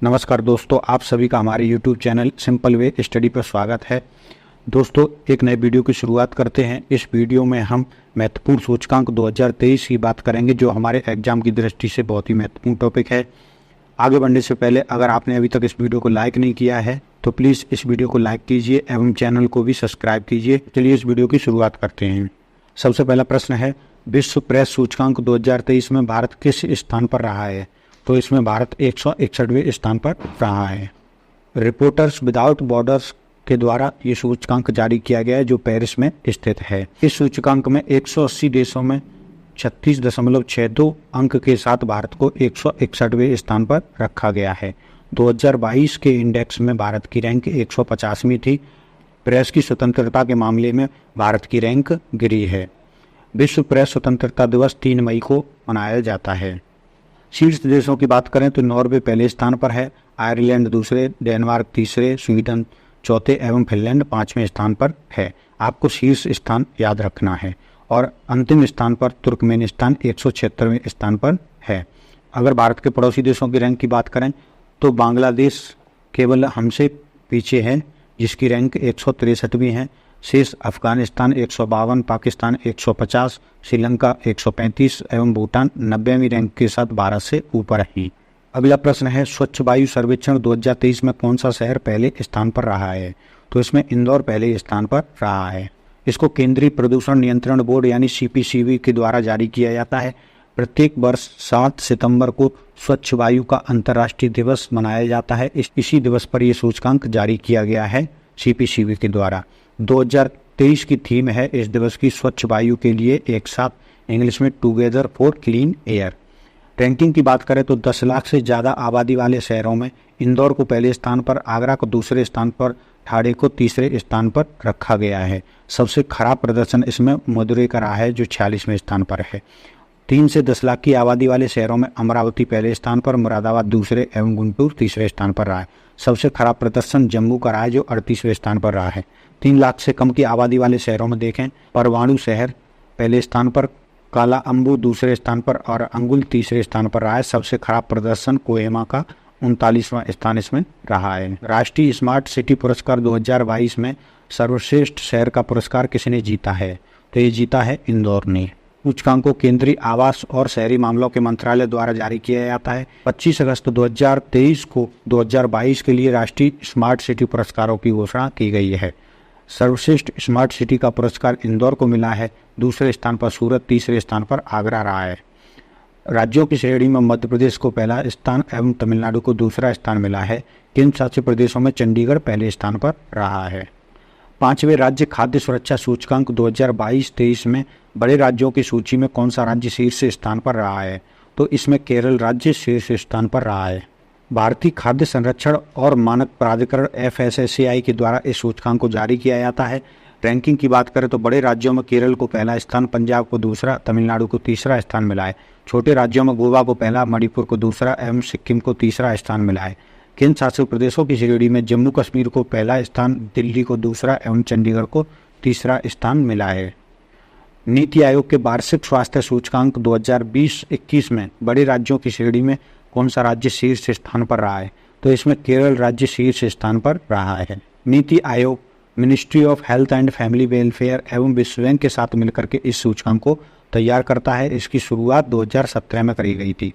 नमस्कार दोस्तों, आप सभी का हमारे YouTube channel simple way study पर स्वागत है। दोस्तों, एक नए वीडियो की शुरुआत करते हैं। इस वीडियो में हम महत्वपूर्ण सूचकांक 2023 की बात करेंगे, जो हमारे एग्जाम की दृष्टि से बहुत ही महत्वपूर्ण टॉपिक है। आगे बढ़ने से पहले अगर आपने अभी तक इस वीडियो को लाइक नहीं किया है तो प्लीज़ इस वीडियो को लाइक कीजिए एवं चैनल को भी सब्सक्राइब 61 चलिए इस वीडियो की शुरुआत करते हैं। सबसे पहला प्रश्न है, विश्व प्रेस सूचकांक 2023 में भारत किस स्थान पर रहा है? तो इसमें भारत 161वें स्थान पर रहा है। रिपोर्टर्स विदाउट बॉर्डर्स के द्वारा ये सूचकांक जारी किया गया है, जो पेरिस में स्थित है। इस सूचकांक में 180 देशों में 36.62 अंक के साथ भारत को 161वें स्थान पर रखा गया है। 2022 के इंडेक्स में भारत की रैंक 150वीं थी। प्रेस की स्वतंत्रता के मामले में भारत की रैंक गिरी है। विश्व प्रेस स्वतंत्रता दिवस 3 मई को मनाया जाता है। शीर्ष देशों की बात करें तो नॉर्वे पहले स्थान पर है, आयरलैंड दूसरे, डेनमार्क तीसरे, स्वीडन चौथे एवं फिनलैंड 5वें स्थान पर है। आपको शीर्ष स्थान याद रखना है। और अंतिम स्थान पर तुर्कमेनिस्तान 176वें स्थान पर है। अगर भारत के पड़ोसी देशों की रैंक की बात करें तो बांग्लादेश केवल हमसे पीछे है, जिसकी रैंक 163वीं है। शेष अफगानिस्तान 152, पाकिस्तान 150, श्रीलंका 135 एवं भूटान 90वीं रैंक के साथ भारत से ऊपर है। अगला प्रश्न है, स्वच्छ वायु सर्वेक्षण 2023 में कौन सा शहर पहले स्थान पर रहा है? तो इसमें इंदौर पहले स्थान पर रहा है। इसको केंद्रीय प्रदूषण नियंत्रण बोर्ड यानी CPCB के द्वारा जारी किया जाता है। प्रत्येक वर्ष 7 सितंबर को स्वच्छ वायु का अंतर्राष्ट्रीय दिवस मनाया जाता है। इसी दिवस पर यह सूचकांक जारी किया गया है CPCB के द्वारा। 2023 की थीम है इस दिवस की स्वच्छ वायु के लिए एक साथ, इंग्लिश में together for clean air. Ranking की बात करें तो 10 लाख से ज़्यादा आबादी वाले शहरों में इंदौर को पहले स्थान पर, आगरा को दूसरे स्थान पर, ठाणे को तीसरे स्थान पर रखा गया है। सबसे खराब प्रदर्शन इसमें मदुरै का रहा है, जो 46वें स्थान पर है। 3 से 10 लाख की आबादी वाले शहरों में अमरावती पहले स्थान पर, मुरादाबाद दूसरे एवं गुंटूर तीसरे स्थान पर रहा है। सबसे खराब प्रदर्शन जम्मू का रहा है, जो 38वें स्थान पर रहा है। 3 लाख से कम की आबादी वाले शहरों में देखें, परवाणु शहर पहले स्थान पर, काला अम्बू दूसरे स्थान पर और अंगुल तीसरे स्थान पर रहा है। सबसे खराब प्रदर्शन कोहिमा का 39वां स्थान इसमें रहा है। राष्ट्रीय स्मार्ट सिटी पुरस्कार 2022 में सर्वश्रेष्ठ शहर का पुरस्कार किसने जीता है? तो ये जीता है इंदौर ने। सूचकांक को केंद्रीय आवास और शहरी मामलों के मंत्रालय द्वारा जारी किया जाता है। 25 अगस्त 2023 को 2022 के लिए राष्ट्रीय स्मार्ट सिटी पुरस्कारों की घोषणा की गई है। सर्वश्रेष्ठ स्मार्ट सिटी का पुरस्कार इंदौर को मिला है। दूसरे स्थान पर सूरत, तीसरे स्थान पर आगरा रहा है। राज्यों की श्रेणी में मध्य प्रदेश को पहला स्थान एवं तमिलनाडु को दूसरा स्थान मिला है। केंद्र शासित प्रदेशों में चंडीगढ़ पहले स्थान पर रहा है। 5वें राज्य खाद्य सुरक्षा सूचकांक 2022-23 में बड़े राज्यों की सूची में कौन सा राज्य शीर्ष स्थान पर रहा है? तो इसमें केरल राज्य शीर्ष स्थान पर रहा है। भारतीय खाद्य संरक्षण और मानक प्राधिकरण FSSAI के द्वारा इस सूचकांक को जारी किया जाता है। रैंकिंग की बात करें तो बड़े राज्यों में केरल को पहला स्थान, पंजाब को दूसरा, तमिलनाडु को तीसरा स्थान मिला है। छोटे राज्यों में गोवा को पहला, मणिपुर को दूसरा एवं सिक्किम को तीसरा स्थान मिला है। केंद्र शासित प्रदेशों की श्रेणी में जम्मू कश्मीर को पहला स्थान, दिल्ली को दूसरा एवं चंडीगढ़ को तीसरा स्थान मिला है। नीति आयोग के वार्षिक स्वास्थ्य सूचकांक 2020-21 में बड़े राज्यों की श्रेणी में कौन सा राज्य शीर्ष स्थान पर रहा है? तो इसमें केरल राज्य शीर्ष स्थान पर रहा है। NITI Aayog, ministry of health and family welfare एवं विश्व बैंक के साथ मिलकर के इस सूचकांक को तैयार करता है। इसकी शुरुआत 2017 में करी गई थी।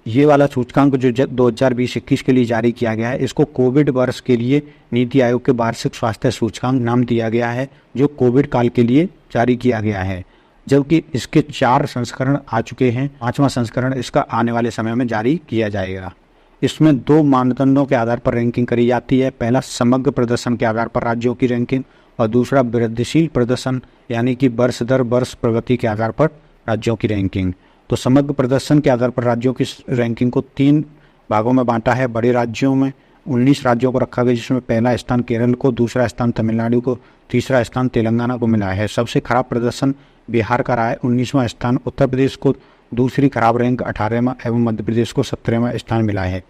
ये वाला सूचकांक जो 2020-21 के लिए जारी किया गया है, इसको कोविड वर्ष के लिए नीति आयोग के वार्षिक स्वास्थ्य सूचकांक नाम दिया गया है, जो कोविड काल के लिए जारी किया गया है। जबकि इसके 4 संस्करण आ चुके हैं। 5वां संस्करण इसका आने वाले समय में जारी किया जाएगा। इसमें 2 मानदंडों के आधार पर रैंकिंग करी जाती है। पहला समग्र प्रदर्शन के आधार पर राज्यों की रैंकिंग और दूसरा वृद्धिशील प्रदर्शन यानी कि वर्ष दर वर्ष प्रगति के आधार पर राज्यों की रैंकिंग। तो समग्र प्रदर्शन के आधार पर राज्यों की रैंकिंग को 3 भागों में बांटा है। बड़े राज्यों में 19 राज्यों को रखा गया, जिसमें पहला स्थान केरल को, दूसरा स्थान तमिलनाडु को, तीसरा स्थान तेलंगाना को मिला है। सबसे खराब प्रदर्शन बिहार का रहा है, 19वां स्थान। उत्तर प्रदेश को दूसरी खराब रैंक 18वां एवं मध्य प्रदेश को 17वां स्थान मिला है।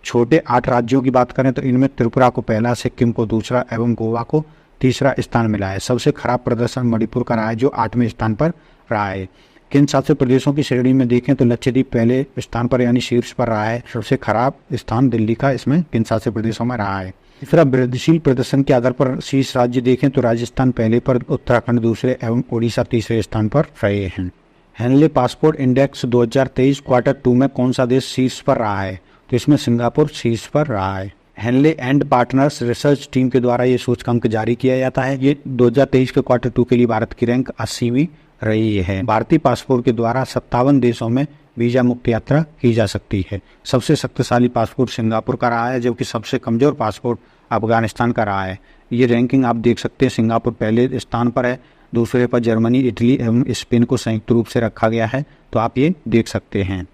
छोटे 8 राज्यों की बात करें तो इनमें त्रिपुरा को पहला, सिक्किम को दूसरा एवं गोवा को तीसरा स्थान मिला है। सबसे खराब प्रदर्शन मणिपुर का रहा है, जो 8वें स्थान पर रहा है। केंद्र शासित प्रदेशों की श्रेणी में देखें तो लक्षद्वीप पहले स्थान पर यानी शीर्ष पर रहा है। सबसे खराब स्थान दिल्ली का इसमें केंद्र शासित प्रदेशों में रहा है। तीसरा, वृद्धिशील प्रदर्शन के आधार पर शीर्ष राज्य देखें तो राजस्थान पहले पर, उत्तराखंड दूसरे एवं ओडिशा तीसरे स्थान पर रहे हैं। हेनले पासपोर्ट इंडेक्स 2023 क्वार्टर 2 में कौन सा देश शीर्ष पर रहा है? तो इसमें सिंगापुर शीर्ष पर रहा है। Henley and partners research team के द्वारा ये सूचकांक जारी किया जाता है। ये 2023 के क्वार्टर 2 के लिए भारत की रैंक 80वीं रही है। भारतीय पासपोर्ट के द्वारा 57 देशों में वीजा मुक्त यात्रा की जा सकती है। सबसे शक्तिशाली पासपोर्ट सिंगापुर का रहा है, जबकि सबसे कमजोर पासपोर्ट अफगानिस्तान का रहा है। ये रैंकिंग आप देख सकते हैं, सिंगापुर पहले स्थान पर है, दूसरे पर जर्मनी, इटली एवं स्पेन को संयुक्त रूप से रखा गया है। तो आप ये देख सकते हैं।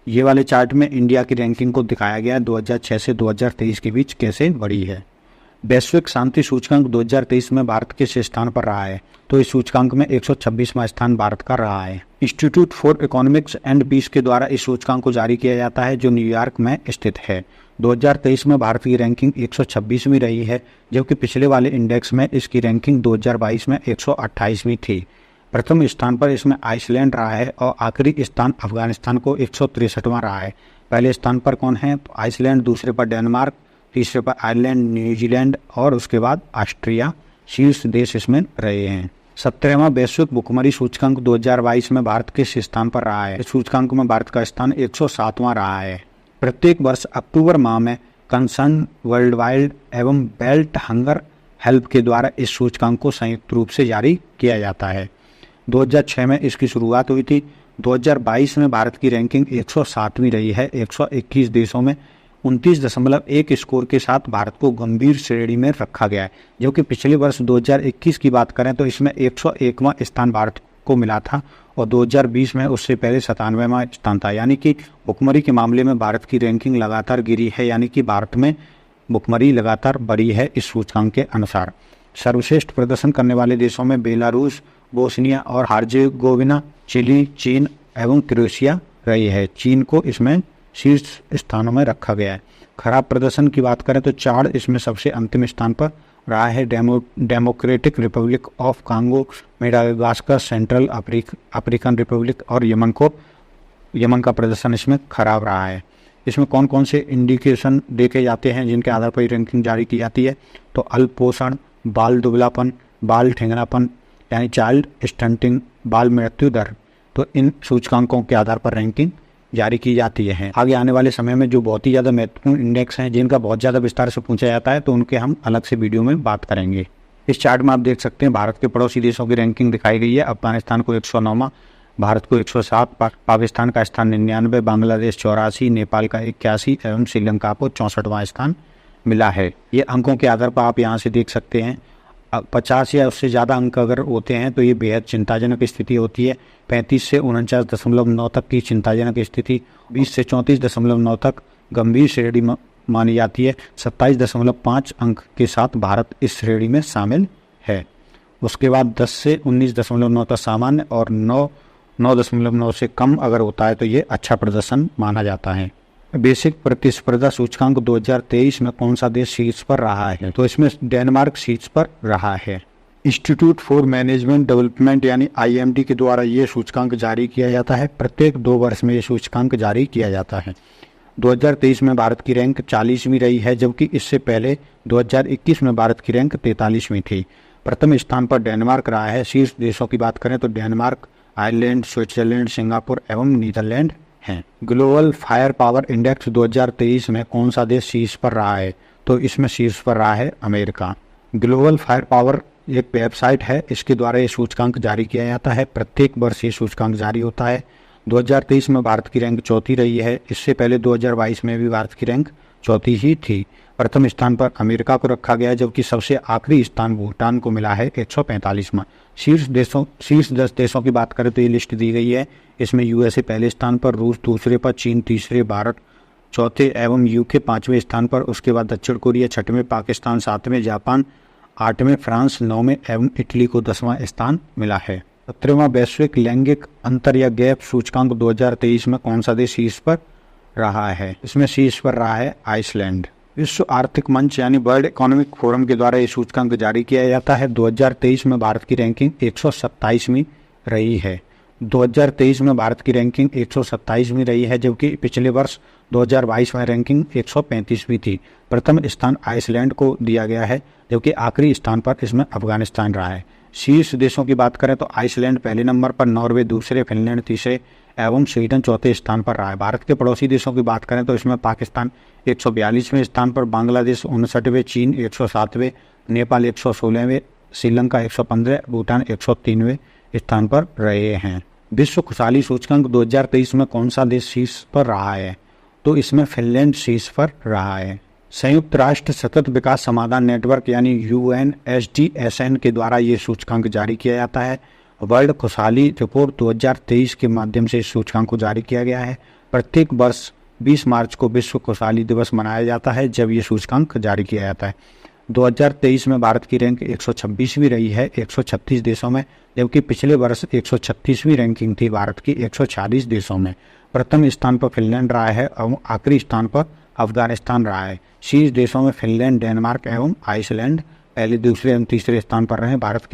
ये वाले चार्ट में इंडिया की रैंकिंग को दिखाया गया है 2006 से 2023 के बीच कैसे बढ़ी है। वैश्विक शांति सूचकांक 2023 में भारत किस स्थान पर रहा है? तो इस सूचकांक में 126वां स्थान भारत का रहा है। Institute for Economics and Peace के द्वारा इस सूचकांक को जारी किया जाता है, जो न्यूयॉर्क में स्थित है। 2023 में भारत की रैंकिंग 126वीं रही है, जबकि पिछले वाले इंडेक्स में इसकी रैंकिंग 2022 में 128वीं थी। प्रथम स्थान पर इसमें आइसलैंड रहा है और आखिरी स्थान अफगानिस्तान को 163वां रहा है। पहले स्थान पर कौन है? आइसलैंड, दूसरे पर डेनमार्क, तीसरे पर आयरलैंड, न्यूजीलैंड और उसके बाद ऑस्ट्रिया शीर्ष देश इसमें रहे हैं। 17वां वैश्विक भुखमरी सूचकांक 2022 में भारत किस स्थान पर रहा है? इस सूचकांक में भारत का स्थान 107वां रहा है। प्रत्येक वर्ष अक्टूबर माह में कंसर्न वर्ल्ड वाइड एवं बेल्ट हंगर हेल्प के द्वारा इस सूचकांक को संयुक्त रूप से जारी किया जाता है। 2006 में इसकी शुरुआत हुई थी। 2022 में भारत की रैंकिंग 107वीं रही है। 121 देशों में 29.1 स्कोर के साथ भारत को गंभीर श्रेणी में रखा गया है, जबकि पिछले वर्ष 2021 की बात करें तो इसमें 101वां स्थान भारत को मिला था और 2020 में उससे पहले 97वां स्थान था। यानी कि भुखमरी के मामले में भारत की रैंकिंग लगातार गिरी है, यानी कि भारत में भुखमरी लगातार बढ़ी है इस सूचकांक के अनुसार। सर्वश्रेष्ठ प्रदर्शन करने वाले देशों में बेलारूस, बोस्निया और हार्जेगोविना, चिली, चीन एवं क्रोएशिया रही है। चीन को इसमें शीर्ष स्थानों में रखा गया है। खराब प्रदर्शन की बात करें तो चाड इसमें सबसे अंतिम स्थान पर रहा है। Democratic Republic of Congo, Madagascar, central African Republic और यमन का प्रदर्शन इसमें खराब रहा है। इसमें कौन कौन से इंडिकेशन देखे जाते हैं जिनके आधार पर रैंकिंग जारी की जाती है? तो अल्पपोषण, बाल दुबलापन, बाल ठेंगनापन यानी चाइल्ड स्टंटिंग, बाल मृत्यु दर। तो इन सूचकांकों के आधार पर रैंकिंग जारी की जाती है। आगे आने वाले समय में जो बहुत ही ज़्यादा महत्वपूर्ण इंडेक्स हैं जिनका बहुत ज़्यादा विस्तार से पूछा जाता है, तो उनके हम अलग से वीडियो में बात करेंगे। इस चार्ट में आप देख सकते हैं भारत के पड़ोसी देशों की रैंकिंग दिखाई गई है। अफगानिस्तान को 109वां, भारत को 107, पाकिस्तान का स्थान 99, बांग्लादेश 84, नेपाल का 81 एवं श्रीलंका को 64वां स्थान मिला है। ये अंकों के आधार पर आप यहाँ से देख सकते हैं। 50 या उससे ज़्यादा अंक अगर होते हैं तो ये बेहद चिंताजनक स्थिति होती है। 35 से 49.9 तक की चिंताजनक स्थिति, 20 से 34.9 तक गंभीर श्रेणी मानी जाती है। 27.5 अंक के साथ भारत इस श्रेणी में शामिल है। उसके बाद 10 से 19.9 तक सामान्य और 9.9 से कम अगर होता है तो ये अच्छा प्रदर्शन माना जाता है। बेसिक प्रतिस्पर्धा सूचकांक 2023 में कौन सा देश शीर्ष पर रहा है? तो इसमें डेनमार्क शीर्ष पर रहा है। इंस्टीट्यूट फॉर मैनेजमेंट डेवलपमेंट यानी IMD के द्वारा ये सूचकांक जारी किया जाता है। प्रत्येक 2 वर्ष में ये सूचकांक जारी किया जाता है। 2023 में भारत की रैंक 40वीं रही है, जबकि इससे पहले 2021 में भारत की रैंक 43वीं थी। प्रथम स्थान पर डेनमार्क रहा है। शीर्ष देशों की बात करें तो डेनमार्क, आयरलैंड, स्विट्जरलैंड, सिंगापुर एवं नीदरलैंड हैं। ग्लोबल फायर पावर इंडेक्स 2023 में कौन सा देश शीर्ष पर रहा है? तो इसमें शीर्ष पर रहा है अमेरिका। ग्लोबल फायर पावर एक वेबसाइट है, इसके द्वारा ये सूचकांक जारी किया जाता है। प्रत्येक वर्ष ये सूचकांक जारी होता है। 2023 में भारत की रैंक 4थी रही है। इससे पहले 2022 में भी भारत की रैंक 4थी ही थी। प्रथम स्थान पर अमेरिका को रखा गया, जबकि सबसे आखिरी स्थान भूटान को मिला है 145वां। शीर्ष 10 देशों की बात करें तो ये लिस्ट दी गई है। इसमें USA पहले स्थान पर, रूस दूसरे पर, चीन तीसरे, भारत चौथे एवं UK 5वें स्थान पर। उसके बाद दक्षिण कोरिया 6वें, पाकिस्तान 7वें, जापान 8वें, फ्रांस 9वें एवं इटली को 10वां स्थान मिला है। 17वां वैश्विक लैंगिक अंतर या गैप सूचकांक 2023 में कौन सा देश शीर्ष पर रहा है? इसमें शीर्ष पर रहा है आइसलैंड। विश्व आर्थिक मंच यानी वर्ल्ड इकोनॉमिक फोरम के द्वारा ये सूचकांक जारी किया जाता है। 2023 में भारत की रैंकिंग 127वीं रही है। 2023 में भारत की रैंकिंग 127वीं रही है, जबकि पिछले वर्ष 2022 में रैंकिंग 135वीं थी। प्रथम स्थान आइसलैंड को दिया गया है, जबकि आखिरी स्थान पर इसमें अफगानिस्तान रहा है। शीर्ष देशों की बात करें तो आइसलैंड पहले नंबर पर, नॉर्वे दूसरे, फिनलैंड तीसरे एवं स्वीडन चौथे स्थान पर रहा है। भारत के पड़ोसी देशों की बात करें तो इसमें पाकिस्तान 142वें स्थान पर, बांग्लादेश 59वें, चीन 107वें, नेपाल 116वें, श्रीलंका 115, भूटान 103वें स्थान पर रहे हैं। विश्व खुशहाली सूचकांक 2023 में कौन सा देश शीर्ष पर रहा है? तो इसमें फिनलैंड शीर्ष पर रहा है। संयुक्त राष्ट्र सतत विकास समाधान नेटवर्क यानी UNSDSN के द्वारा ये सूचकांक जारी किया जाता है। वर्ल्ड खुशहाली रिपोर्ट 2023 के माध्यम से इस सूचकांक को जारी किया गया है। प्रत्येक वर्ष 20 मार्च को विश्व खुशहाली दिवस मनाया जाता है, जब ये सूचकांक जारी किया जाता है। 2023 में भारत की रैंक 126वीं रही है 136 देशों में, जबकि पिछले वर्ष 136वीं रैंकिंग थी भारत की 140 देशों में। प्रथम स्थान पर फिनलैंड रहा है और आखिरी स्थान पर अफगानिस्तान रहा है। शीर्ष देशों में फिनलैंड, डेनमार्क एवं आइसलैंड पहले, दूसरे एवं तीसरे स्थान पर रहे। भारत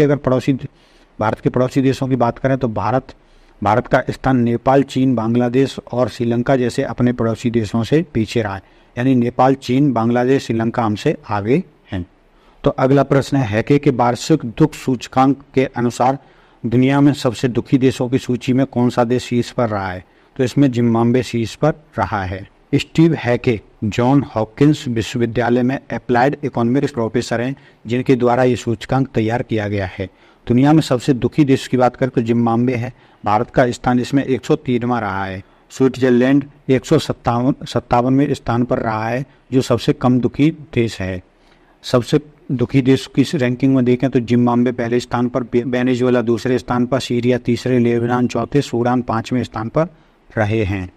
के पड़ोसी देशों की बात करें तो भारत का स्थान नेपाल, चीन, बांग्लादेश और श्रीलंका जैसे अपने पड़ोसी देशों से पीछे रहा है। यानी नेपाल, चीन, बांग्लादेश, श्रीलंका हमसे आगे हैं। तो अगला प्रश्न है, हैके के वार्षिक दुख सूचकांक के अनुसार दुनिया में सबसे दुखी देशों की सूची में कौन सा देश शीर्ष पर रहा है? तो इसमें जिम्बाब्वे शीर्ष पर रहा है। स्टीव हैके जॉन हॉपकिंस विश्वविद्यालय में अप्लाइड इकोनॉमिक्स प्रोफेसर हैं, जिनके द्वारा ये सूचकांक तैयार किया गया है। दुनिया में सबसे दुखी देश की बात करें तो जिम्बाब्वे है। भारत का स्थान इसमें 103वां रहा है। स्विट्जरलैंड 157वें स्थान पर रहा है, जो सबसे कम दुखी देश है। सबसे दुखी देश की रैंकिंग में देखें तो जिम्बाब्वे पहले स्थान पर, वेनेजुएला दूसरे स्थान पर, सीरिया तीसरे, लेबनान चौथे, सूडान 5वें स्थान पर रहे हैं,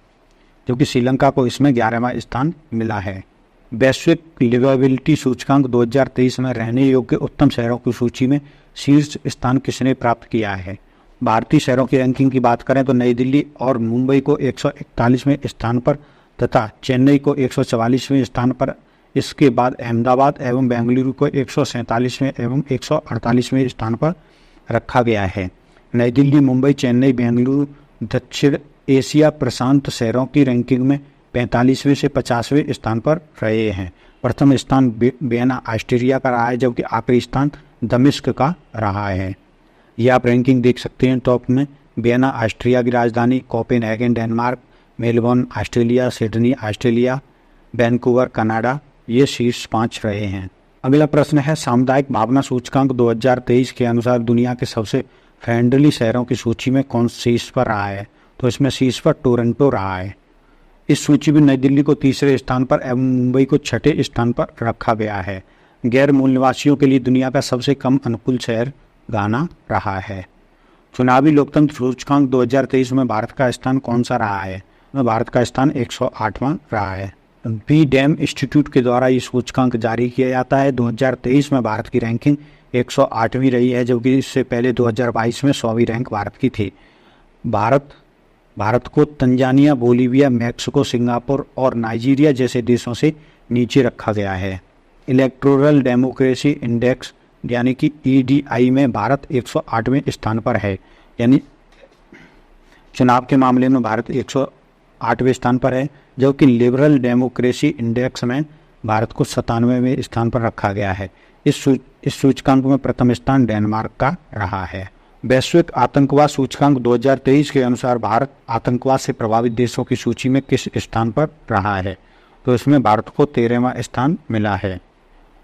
जबकि श्रीलंका को इसमें 11वां स्थान मिला है। वैश्विक लिवेबिलिटी सूचकांक 2023 में रहने योग्य उत्तम शहरों की सूची में शीर्ष स्थान किसने प्राप्त किया है? भारतीय शहरों की रैंकिंग की बात करें तो नई दिल्ली और मुंबई को 141वें स्थान पर तथा चेन्नई को 144वें स्थान पर, इसके बाद अहमदाबाद एवं बेंगलुरु को 147वें एवं 148वें स्थान पर रखा गया है। नई दिल्ली, मुंबई, चेन्नई, बेंगलुरु दक्षिण एशिया प्रशांत शहरों की रैंकिंग में 45वें से 50वें स्थान पर रहे हैं। प्रथम स्थान वियना ऑस्ट्रिया का रहा है, जबकि आखिरी स्थान दमिश्क का रहा है। ये आप रैंकिंग देख सकते हैं। टॉप में वियना ऑस्ट्रिया की राजधानी, Copenhagen Denmark, Melbourne Australia, Sydney Australia, Vancouver Canada, ये शीर्ष 5 रहे हैं। अगला प्रश्न है, सामुदायिक भावना सूचकांक 2023 के अनुसार दुनिया के सबसे फ्रेंडली शहरों की सूची में कौन शीर्ष पर रहा है? तो इसमें शीर्ष पर टोरंटो रहा है। इस सूची में नई दिल्ली को तीसरे स्थान पर एवं मुंबई को छठे स्थान पर रखा गया है। गैर मूल निवासियों के लिए दुनिया का सबसे कम अनुकूल शहर घाना रहा है। चुनावी लोकतंत्र सूचकांक 2023 में भारत का स्थान कौन सा रहा है? भारत का स्थान 108वां रहा है। बी डैम इंस्टीट्यूट के द्वारा ये सूचकांक जारी किया जाता है। 2023 में भारत की रैंकिंग 108वीं रही है, जबकि इससे पहले 2022 में 100वीं रैंक भारत की थी। भारत को तंजानिया, बोलीविया, मैक्सिको, सिंगापुर और नाइजीरिया जैसे देशों से नीचे रखा गया है। इलेक्टोरल डेमोक्रेसी इंडेक्स यानी कि EDI में भारत 108वें स्थान पर है। यानी चुनाव के मामले में भारत 108वें स्थान पर है, जबकि लिबरल डेमोक्रेसी इंडेक्स में भारत को 97वें स्थान पर रखा गया है। इस सूचकांक में प्रथम स्थान डेनमार्क का रहा है। वैश्विक आतंकवाद सूचकांक 2023 के अनुसार भारत आतंकवाद से प्रभावित देशों की सूची में किस स्थान पर रहा है? तो इसमें भारत को 13वां स्थान मिला है।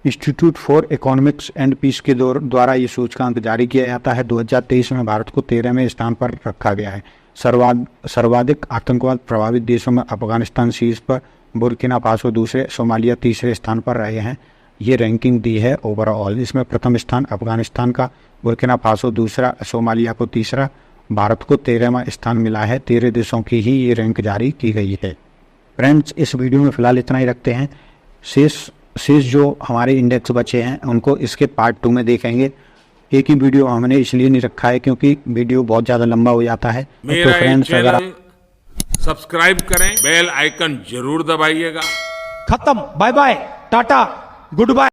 Institute for Economics and Peace के द्वारा ये सूचकांक जारी किया जाता है। 2023 में भारत को 13वें स्थान पर रखा गया है। सर्वाधिक आतंकवाद प्रभावित देशों में अफगानिस्तान शीर्ष पर, बुर्किना फासो दूसरे, सोमालिया तीसरे स्थान पर रहे हैं। ये रैंकिंग दी है ओवरऑल। इसमें प्रथम स्थान अफगानिस्तान का, बुर्किना फासो दूसरा, सोमालिया को तीसरा, भारत को 13वां स्थान मिला है। 13 देशों की ही ये रैंक जारी की गई है। फ्रेंड्स, इस वीडियो में फिलहाल इतना ही रखते हैं। शेष जो हमारे इंडेक्स बचे हैं उनको इसके पार्ट 2 में देखेंगे। एक ही वीडियो हमने इसलिए नहीं रखा है क्योंकि वीडियो बहुत ज़्यादा लंबा हो जाता है। तो फ्रेंड्स, अगर सब्सक्राइब करें, बेल आइकन जरूर दबाइएगा। खत्म, bye bye, tata, good bye.